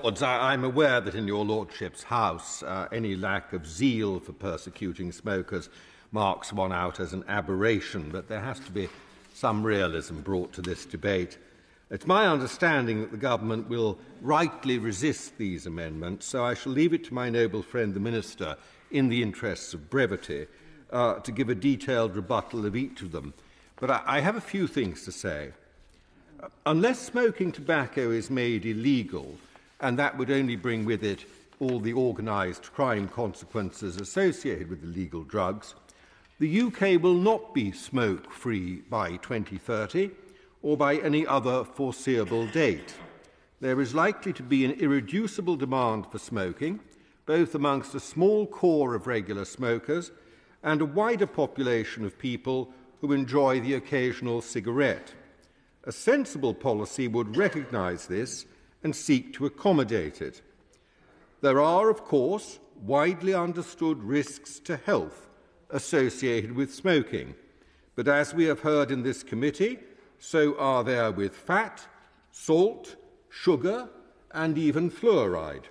Lords, I'm aware that in your Lordship's House any lack of zeal for persecuting smokers marks one out as an aberration, but there has to be some realism brought to this debate. It's my understanding that the Government will rightly resist these amendments, so I shall leave it to my noble friend the Minister, in the interests of brevity, to give a detailed rebuttal of each of them. But I have a few things to say. Unless smoking tobacco is made illegal, and that would only bring with it all the organised crime consequences associated with illegal drugs, the UK will not be smoke-free by 2030 or by any other foreseeable date. There is likely to be an irreducible demand for smoking, both amongst a small core of regular smokers and a wider population of people who enjoy the occasional cigarette. A sensible policy would recognise this and seek to accommodate it. There are, of course, widely understood risks to health associated with smoking, but as we have heard in this committee, so are there with fat, salt, sugar, and even fluoride.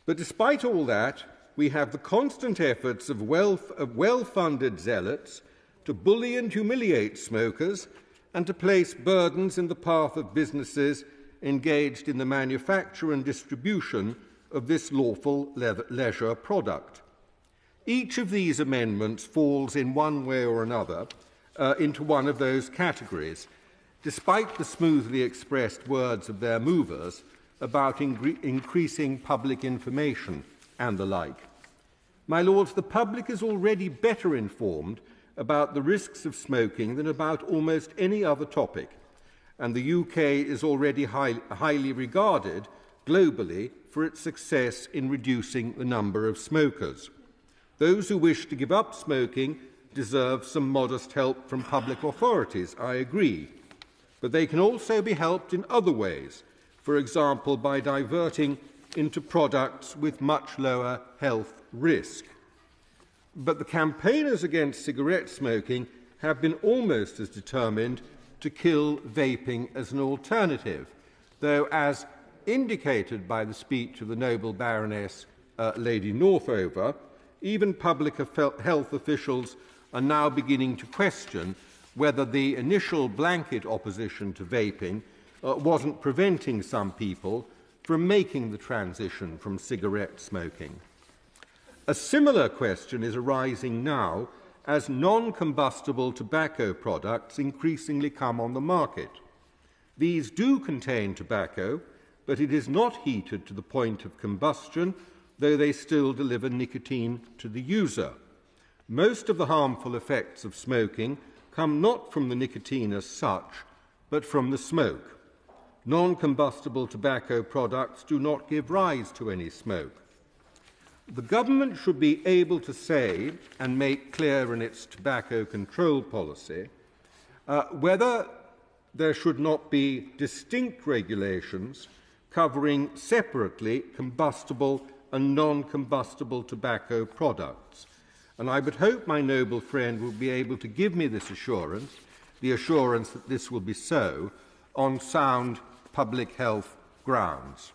But despite all that, we have the constant efforts of well-funded zealots to bully and humiliate smokers and to place burdens in the path of businesses engaged in the manufacture and distribution of this lawful leisure product. Each of these amendments falls in one way or another into one of those categories, despite the smoothly expressed words of their movers about increasing public information and the like. My Lords, the public is already better informed about the risks of smoking than about almost any other topic, and the UK is already highly regarded globally for its success in reducing the number of smokers. Those who wish to give up smoking deserve some modest help from public authorities, I agree, but they can also be helped in other ways, for example by diverting into products with much lower health risk. But the campaigners against cigarette smoking have been almost as determined to kill vaping as an alternative, though, as indicated by the speech of the noble Baroness Lady Northover, even public health officials are now beginning to question whether the initial blanket opposition to vaping wasn't preventing some people from making the transition from cigarette smoking. A similar question is arising now as non-combustible tobacco products increasingly come on the market. These do contain tobacco, but it is not heated to the point of combustion, though they still deliver nicotine to the user. Most of the harmful effects of smoking come not from the nicotine as such, but from the smoke. Non-combustible tobacco products do not give rise to any smoke. The Government should be able to say and make clear in its tobacco control policy whether there should not be distinct regulations covering separately combustible and non-combustible tobacco products. And I would hope my noble friend will be able to give me this assurance, the assurance that this will be so, on sound public health grounds.